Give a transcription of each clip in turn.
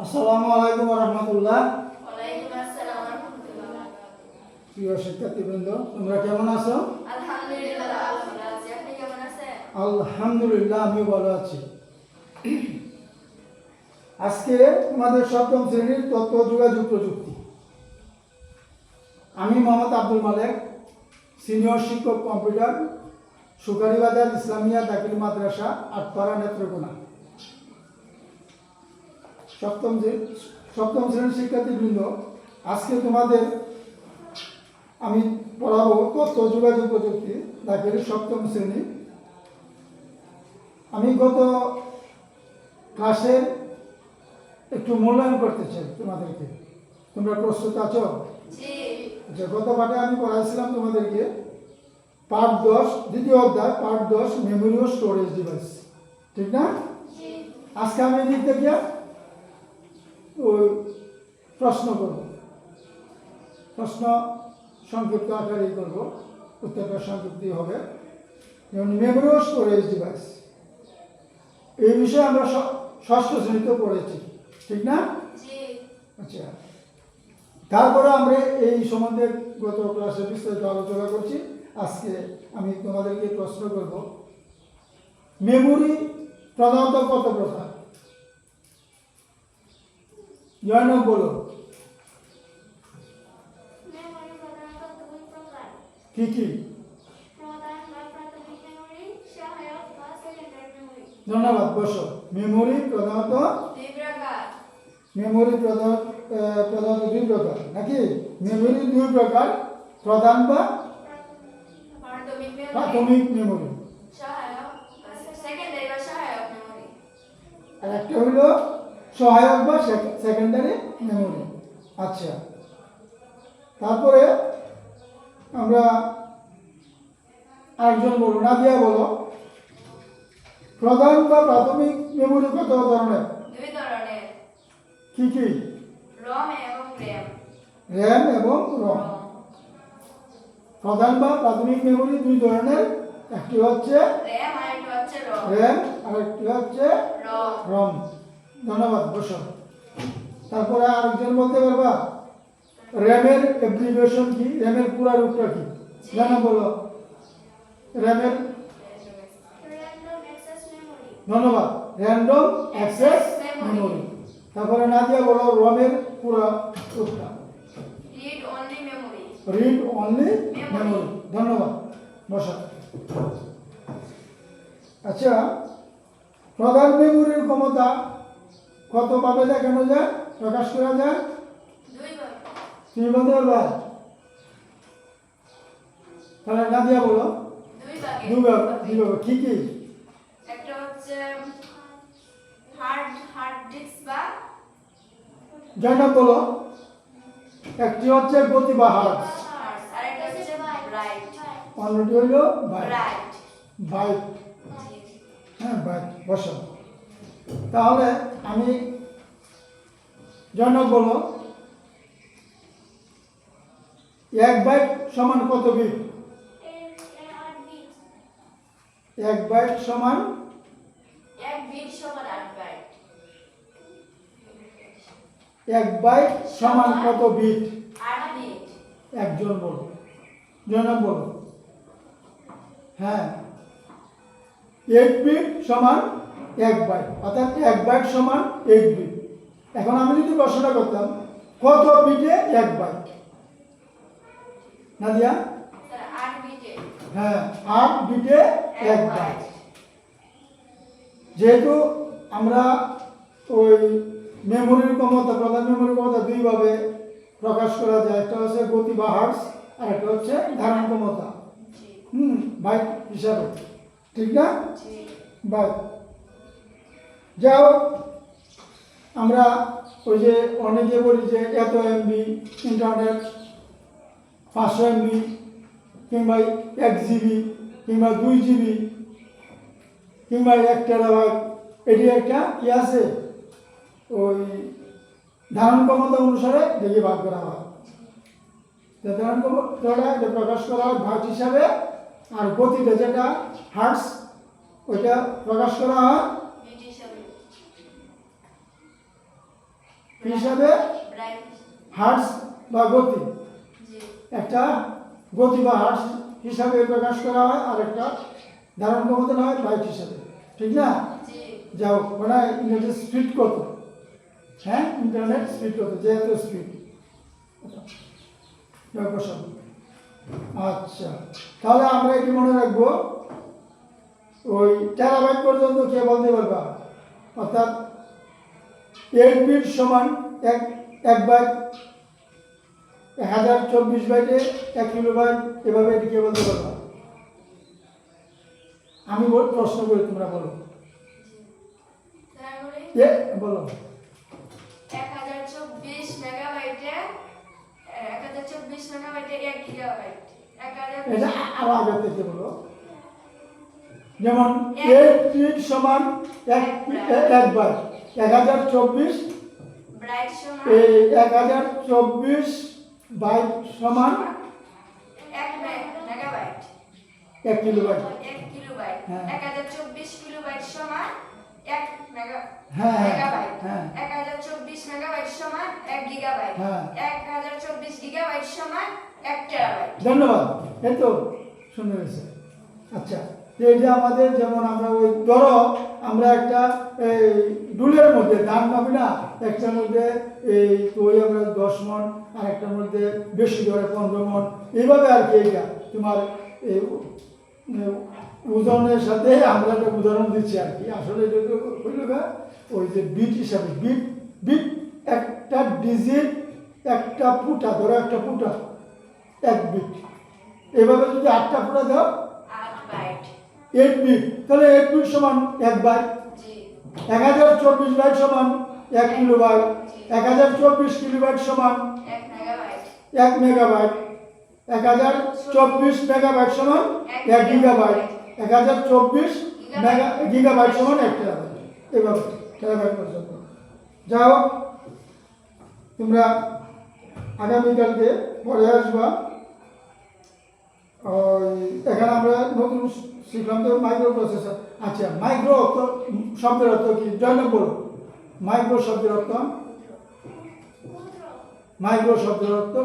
আসসালামু আলাইকুম ওয়া রাহমাতুল্লাহ। ওয়ালাইকুম আসসালাম ওয়া রাহমাতুল্লাহ। প্রিয় শিক্ষার্থীবৃন্দ, তোমরা কেমন আছো? আলহামদুলিল্লাহ, ভালো আছি। আপনি কেমন আছেন? আলহামদুলিল্লাহ, আমিও ভালো আছি। আজকে তোমাদের সপ্তম শ্রেণীর তথ্য ও যোগাযোগ প্রযুক্তি। আমি মোহাম্মদ আব্দুল মালেক, সিনিয়র শিক্ষক কম্পিউটার, সুকারিবাজার ইসলামিয়া দাখিল মাদ্রাসা, আটপাড়া, নেত্রকোনা। সপ্তম শ্রেণীর শিক্ষার্থীবৃন্দ, আজকে তোমাদের আমি পড়াবো তথ্য ও যোগাযোগ প্রযুক্তি দাখিল সপ্তম শ্রেণী। আমি গত ক্লাসে একটু মূল্যায়ন করতে চাই তোমাদেরকে। তোমরা প্রস্তুত আছো? জি। যে গত পাঠে আমি পড়াইছিলাম তোমাদেরকে পার্ট 10, দ্বিতীয় অধ্যায়, পার্ট 10, মেমোরি ও স্টোরেজ ডিভাইস, ঠিক না? জি। আজকে আমি এদিক থেকে ওই প্রশ্ন করব। প্রশ্ন সংক্ষিপ্ত আকারেই করব, উত্তরটা সংক্ষিপ্ত হবে। যেমন মেমোরি ও স্টোরেজ ডিভাইস, এই বিষয়ে আমরা ষষ্ঠ শ্রেণীতে পড়েছি, ঠিক না? জি। আচ্ছা, তারপরে আমরা এই সম্বন্ধে গত ক্লাসে বিস্তারিত আলোচনা করছি। আজকে আমি তোমাদেরকে প্রশ্ন করব, মেমোরি প্রধানত কত প্রকার? জয়নব বলো, মেমোরি প্রধানত দুই প্রকার। কি কি? প্রধান বা প্রাথমিক মেমোরি, সহায়ক বা সেকেন্ডারি মেমোরি। ধন্যবাদ। বসো। মেমোরি প্রধানত দুই প্রকার। মেমোরি প্রধানত দুই প্রকার, নাকি? মেমোরি দুই প্রকার, প্রধান বা প্রাথমিক মেমোরি, প্রাথমিক মেমোরি, সহায়ক বা সেকেন্ডারি বা সহায়ক মেমোরি। আর একটা হলো সহায়ক বা সেকেন্ডারি মেমোরি। আচ্ছা, তারপরে আমরা আরেকজন বলো, নাদিয়া বলো, প্রধান বা প্রাথমিক মেমোরি কত ধরনের? দুই ধরনের। কি কি? রম এবং র্যাম। র্যাম এবং রম। প্রধান বা প্রাথমিক মেমোরি দুই ধরনের, একটি হচ্ছে র্যাম আর একটা হচ্ছে রম। র্যাম আর একটি হচ্ছে রম। রম। ধন্যবাদ। বসো। তারপরে আরেকজন বলতে পারবা র্যামের অ্যাব্রিভিয়েশন কি? র্যামের পুরো রূপটা কি জানো? বলো। র্যামের র্যান্ডম অ্যাক্সেস মেমোরি। ধন্যবাদ, র্যান্ডম অ্যাক্সেস মেমোরি। তারপরে নাদিয়া বলো রমের পুরো রূপটা। Read only memory. Read only memory. ধন্যবাদ। বসো। আচ্ছা, প্রধান মেমোরির ক্ষমতা কতভাবে দেখানো যায়, প্রকাশ করা যায়? দুইবার। তুমি বলতে পারবা? তাহলে নাদিয়া বলো। দুইভাবে। কি কি? একটা হচ্ছে হার্ড ডিস্ক বা জয়নব বলো। একটি হচ্ছে গতি বা হার্জ, আর একটা হচ্ছে ব্রাইট। অন্যটি হইল বাইট। ব্রাইট। বাইট। হ্যাঁ, বাইট। বসো। তাহলে আমি জয়নব বলো, 1 বাইট সমান কত বিট? 1 বাইট সমান 1 বিট সমান 8 বাইট। 1 বাইট সমান কত বিট? 8 বিট। একজন বলো। জয়নব বলো। হ্যাঁ, 8 বিট সমান 1 বাইট, অর্থাৎ 1 বাইট সমান 8 বিট। এখন আমি যদি প্রশ্নটা করতাম কত বিটে 1 বাইট, নাদিয়া? স্যার 8 বিটে। হ্যাঁ, 8 বিটে 1 বাইট। যেহেতু আমরা ওই মেমোরির ক্ষমতা, প্রধান মেমোরির ক্ষমতা দুইভাবে প্রকাশ করা যায়, একটা হচ্ছে গতি বা হার্জ, আর একটা হচ্ছে ধারণ ক্ষমতা, বাইট হিসাবে, ঠিক না? বাইট। যাও, আমরা ওই যে অনেকে বলি যে এত এমবি ইন্টারনেট, 500 এমবি, কিংবা 1 জিবি, কিংবা 2 জিবি, কিংবা 1 টেরাবাইট। এটি একটা কি আছে, ওই ধারণ ক্ষমতা অনুসারে দেখে ভাগ করা হয়। ধারণ ক্ষমতাটা প্রকাশ করা হয় ভাগ হিসাবে, আর গতিটা যেটা হার্টস, ওইটা প্রকাশ করা হয় বিট হিসাবে। হিসাবে ব্রাইট হার্টস বা গতি, জি একটা গতি বা হার্টস হিসাবে প্রকাশ করা হয়, আর একটা ধারণ ক্ষমতা হয় বাইট হিসাবে, ঠিক না? জি যাও মানে ইন্টারনেট স্পিড কত, হ্যাঁ ইন্টারনেট স্পিড কত, যেহেতু স্পিড আচ্ছা, তাহলে আমরা কি মনে রাখবো, ওই টেরাবাইট পর্যন্ত কে বলতে পারবা, অর্থাৎ 8 বিট সমান এক বাইট, 1024 বাইটে 1 কিলোবাইট, এভাবে এটি কে বলতে পারবা? আমি প্রশ্ন করি, তোমরা বলো। তারপরে বলো 1024 মেগাবাইটে 1024 মেগাবাইটে 1 গিগাবাইট 1000 এটা আরো আগে থেকে বলো, যেমন 8 বিট সমান এক বাইট, 1024 ব্রাইট সমান এই 1024 বাইট সমান 1 মেগাবাইট 1 কিলোবাইট। 1 কিলোবাইট হ্যাঁ। 1024 কিলোবাইট সমান 1 হ্যাঁ, মেগাবাইট হ্যাঁ। 1024 মেগাবাইট সমান 1 গিগাবাইট হ্যাঁ। 1024 গিগাবাইট সমান 1 টেরাবাইট। ধন্যবাদ, এই তো শুনে গেছে। আচ্ছা, এই যে আমাদের যেমন আমরা ওই ধরো আমরা একটা এই ডুলের মধ্যে ধান পাবি না, একটার মধ্যে এই ওই আমরা 10 মণ, আর একটার মধ্যে বেশি ধরে 15 মণ, এইভাবে আর কি। এইটা তোমার এই ওজনের সাথে আমরা একটা উদাহরণ দিচ্ছি আর কি। আসলে এটা তো হইল না, ওই যে বিট হিসাবে, বিট বিট একটা ডিজিট, একটা ফুটা, ধরো একটা ফুটা 1 বিট, এভাবে যদি 8টা ফুটা দাও 8 বাইট 8 বিট, তাহলে 8 বিট সমান 1 বাইট, জি 1024 বাইট সমান 1 কিলোবাইট, 1024 কিলোবাইট সমান 1 মেগাবাইট 1 মেগাবাইট, 1024 মেগাবাইট সমান 1 গিগাবাইট, 1024 গিগাবাইট সমান 1 টেরাবাইট, এভাবে টেরাবাইট পর্যন্ত। যাও তোমরা আগামীকালকে পরে আসবা। ওই এখানে আমরা নতুন শিখলাম তো মাইক্রো প্রসেসর। আচ্ছা, মাইক্রো অর্থ শব্দের অর্থ কি? জন্য বলো, মাইক্রো শব্দের অর্থ, মাইক্রো শব্দের অর্থ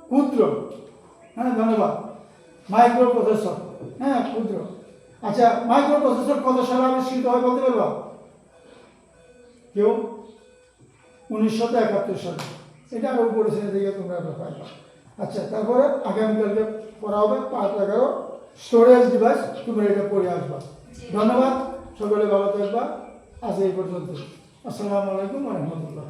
ক্ষুদ্র। হ্যাঁ, ধন্যবাদ। মাইক্রো প্রসেসর, হ্যাঁ ক্ষুদ্র। আচ্ছা, মাইক্রো প্রসেসর কত সালে আবিষ্কৃত হয় বলতে পারবা কেউ? 1971 সালে। এটা আরও পড়েছে, দিকে তোমরা পাইবা। আচ্ছা, তারপরে আগামীকালকে পড়া হবে পার্ট 11 স্টোরেজ ডিভাইস, তোমরা এটা পড়ে আসবা। ধন্যবাদ, সকলে ভালো থাকবা। আজ এই পর্যন্ত। আসসালামু আলাইকুম ওয়া রাহমাতুল্লাহ।